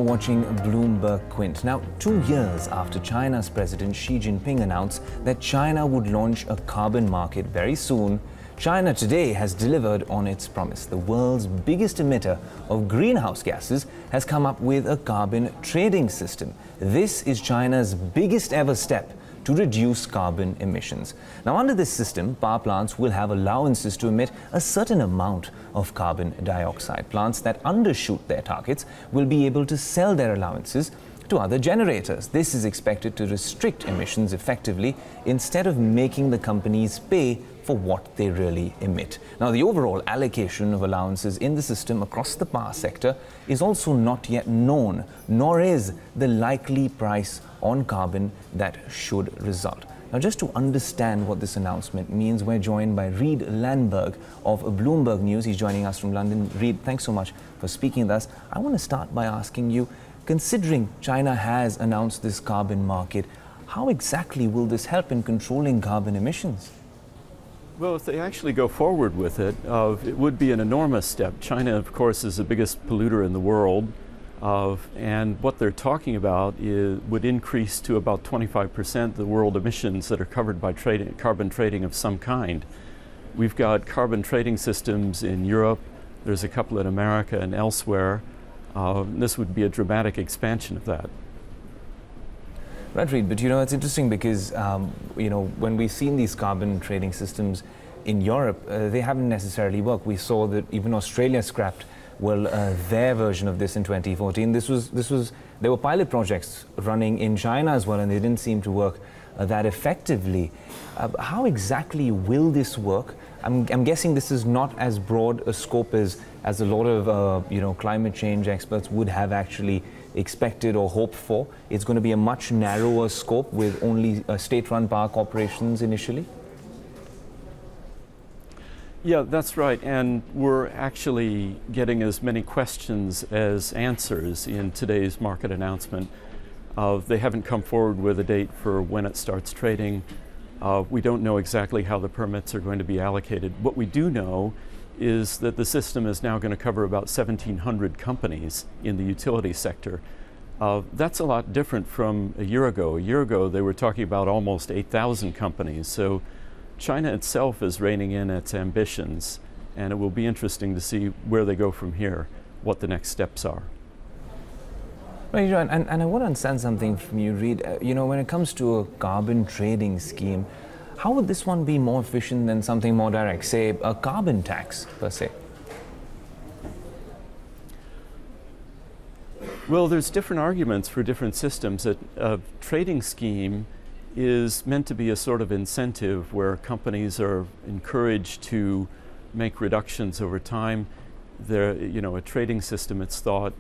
watching Bloomberg Quint. Now, 2 years after China's President Xi Jinping announced that China would launch a carbon market very soon, China today has delivered on its promise. The world's biggest emitter of greenhouse gases has come up with a carbon trading system. This is China's biggest ever step to reduce carbon emissions. Now, under this system, power plants will have allowances to emit a certain amount of carbon dioxide. Plants that undershoot their targets will be able to sell their allowances to other generators. This is expected to restrict emissions effectively instead of making the companies pay for what they really emit. Now, the overall allocation of allowances in the system across the power sector is also not yet known, nor is the likely price on carbon that should result. Now, just to understand what this announcement means, we're joined by Reid Landberg of Bloomberg News. He's joining us from London. Reid, thanks so much for speaking with us. I want to start by asking you, considering China has announced this carbon market, how exactly will this help in controlling carbon emissions? Well, if they actually go forward with it, it would be an enormous step. China, of course, is the biggest polluter in the world, and what they're talking about would increase to about 25% of the world emissions that are covered by carbon trading of some kind. We've got carbon trading systems in Europe, there's a couple in America and elsewhere. This would be a dramatic expansion of that. Right, Reid, but it's interesting because, when we've seen these carbon trading systems in Europe, they haven't necessarily worked. We saw that even Australia scrapped, their version of this in 2014. There were pilot projects running in China as well, and they didn't seem to work that effectively. How exactly will this work? I'm guessing this is not as broad a scope as a lot of, climate change experts would have actually expected or hoped for. It's going to be a much narrower scope with only state-run power corporations initially? Yeah, that's right. And we're actually getting as many questions as answers in today's market announcement. They haven't come forward with a date for when it starts trading. We don't know exactly how the permits are going to be allocated. What we do know is that the system is now going to cover about 1,700 companies in the utility sector. That's a lot different from a year ago. A year ago, they were talking about almost 8,000 companies. So China itself is reining in its ambitions, and it will be interesting to see where they go from here, what the next steps are. Right, John, and I want to understand something from you, Reid. When it comes to a carbon trading scheme, how would this one be more efficient than something more direct, say a carbon tax per se? Well, there's different arguments for different systems. A trading scheme is meant to be a sort of incentive where companies are encouraged to make reductions over time. A trading system, it's thought,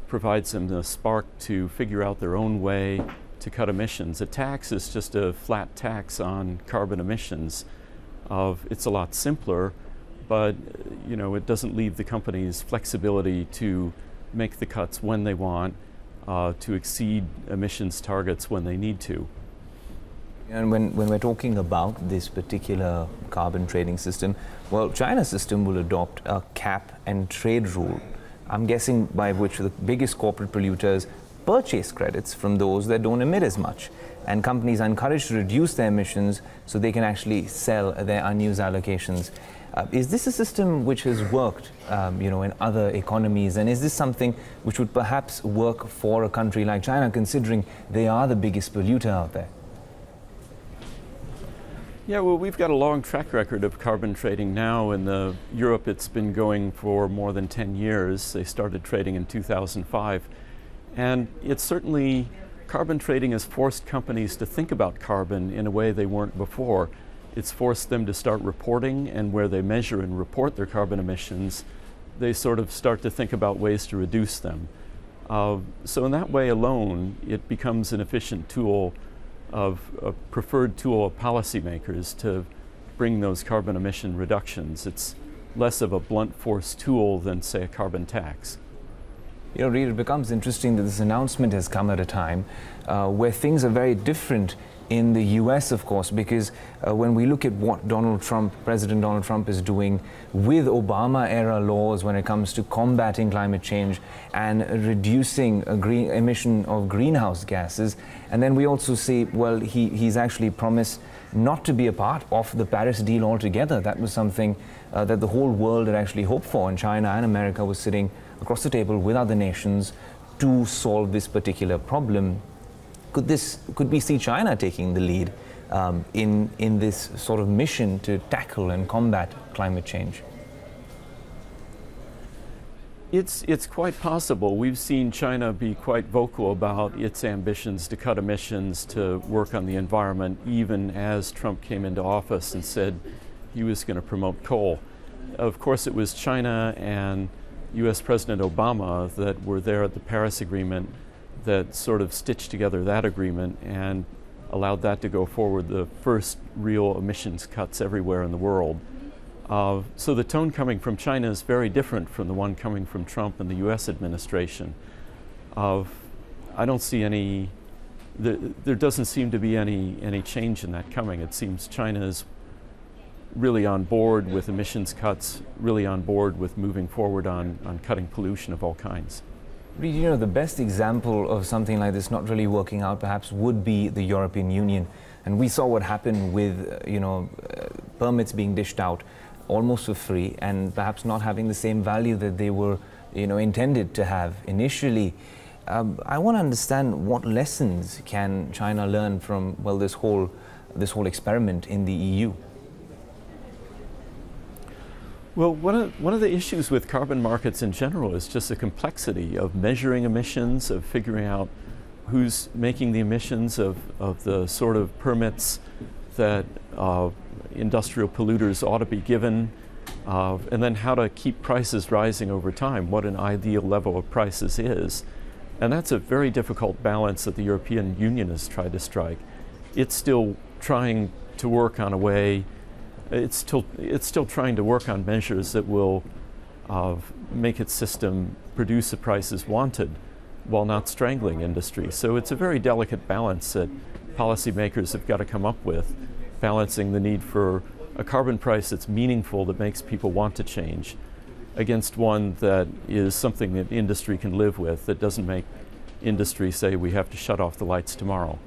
provides them the spark to figure out their own way to cut emissions. A tax is just a flat tax on carbon emissions. It's a lot simpler, but it doesn't leave the companies flexibility to make the cuts when they want, to exceed emissions targets when they need to. And when we're talking about this particular carbon trading system, well, China's system will adopt a cap and trade rule. I'm guessing by which the biggest corporate polluters purchase credits from those that don't emit as much. And companies are encouraged to reduce their emissions so they can actually sell their unused allocations. Is this a system which has worked, in other economies? And is this something which would perhaps work for a country like China, considering they are the biggest polluter out there? Yeah, well, we've got a long track record of carbon trading now. In Europe, it's been going for more than 10 years. They started trading in 2005. And it's certainly, carbon trading has forced companies to think about carbon in a way they weren't before. It's forced them to start reporting, and where they measure and report their carbon emissions, they sort of start to think about ways to reduce them. So in that way alone, it becomes an efficient tool, a preferred tool of policymakers to bring those carbon emission reductions. It's less of a blunt force tool than, say, a carbon tax. Reid, it becomes interesting that this announcement has come at a time where things are very different in the US, of course, because when we look at what President Donald Trump is doing with Obama-era laws when it comes to combating climate change and reducing emission of greenhouse gases, and then we also see, well, he's actually promised not to be a part of the Paris deal altogether. That was something that the whole world had actually hoped for, and China and America was sitting across the table with other nations to solve this particular problem. Could we see China taking the lead in this sort of mission to tackle and combat climate change? It's quite possible. We've seen China be quite vocal about its ambitions to cut emissions, to work on the environment, even as Trump came into office and said he was going to promote coal. Of course, it was China and US President Obama that were there at the Paris Agreement that sort of stitched together that agreement and allowed that to go forward, the first real emissions cuts everywhere in the world. So the tone coming from China is very different from the one coming from Trump and the US administration. I don't see any, there doesn't seem to be any change in that coming. It seems China is really on board with emissions cuts, really on board with moving forward on cutting pollution of all kinds. You know, the best example of something like this not really working out perhaps would be the European Union. And we saw what happened with, permits being dished out almost for free and perhaps not having the same value that they were, intended to have initially. I want to understand what lessons can China learn from, well, this whole experiment in the EU? Well, one of the issues with carbon markets in general is just the complexity of measuring emissions, of figuring out who's making the emissions, of the sort of permits that industrial polluters ought to be given, and then how to keep prices rising over time, what an ideal level of prices is. And that's a very difficult balance that the European Union has tried to strike. It's still trying to work on a way It's still trying to work on measures that will make its system produce the prices wanted while not strangling industry. So it's a very delicate balance that policymakers have got to come up with, balancing the need for a carbon price that's meaningful, that makes people want to change, against one that is something that industry can live with, that doesn't make industry say we have to shut off the lights tomorrow.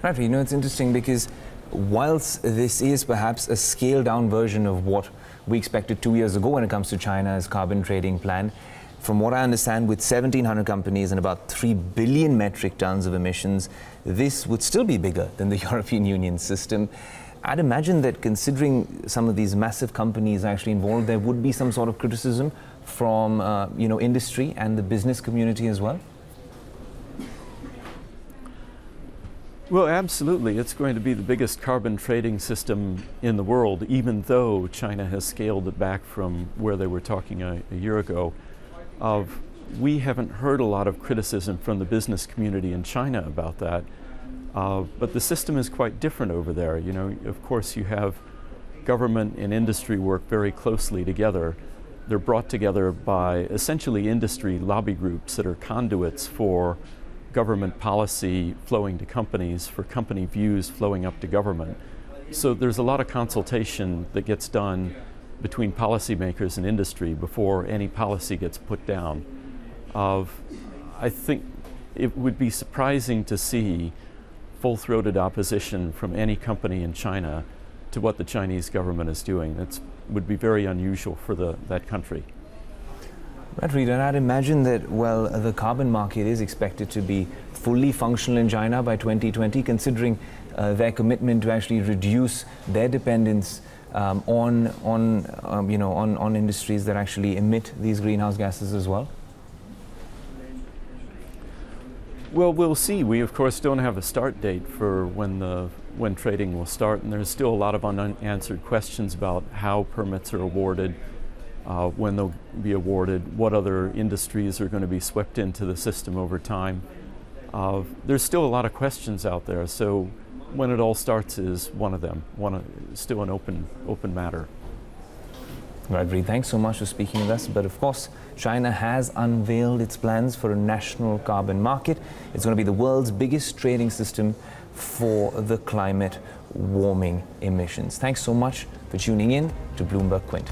Right, it's interesting because whilst this is perhaps a scaled-down version of what we expected 2 years ago when it comes to China's carbon trading plan, from what I understand, with 1,700 companies and about 3 billion metric tons of emissions, this would still be bigger than the European Union system. I'd imagine that considering some of these massive companies actually involved, there would be some sort of criticism from industry and the business community as well. Well, absolutely. It's going to be the biggest carbon trading system in the world, even though China has scaled it back from where they were talking a year ago. We haven't heard a lot of criticism from the business community in China about that, but the system is quite different over there. Of course, you have government and industry work very closely together. They're brought together by essentially industry lobby groups that are conduits for government policy flowing to companies, for company views flowing up to government. So there's a lot of consultation that gets done between policymakers and industry before any policy gets put down. I think it would be surprising to see full-throated opposition from any company in China to what the Chinese government is doing. That would be very unusual for that country. Right, Reed, and I'd imagine that, well, the carbon market is expected to be fully functional in China by 2020, considering their commitment to actually reduce their dependence on industries that actually emit these greenhouse gases as well. Well, we'll see. We, of course, don't have a start date for when trading will start, and there's still a lot of unanswered questions about how permits are awarded, when they'll be awarded, what other industries are going to be swept into the system over time. There's still a lot of questions out there, so when it all starts is one of them, still an open matter. Right, Reed, thanks so much for speaking with us. But of course, China has unveiled its plans for a national carbon market. It's going to be the world's biggest trading system for the climate warming emissions. Thanks so much for tuning in to Bloomberg Quint.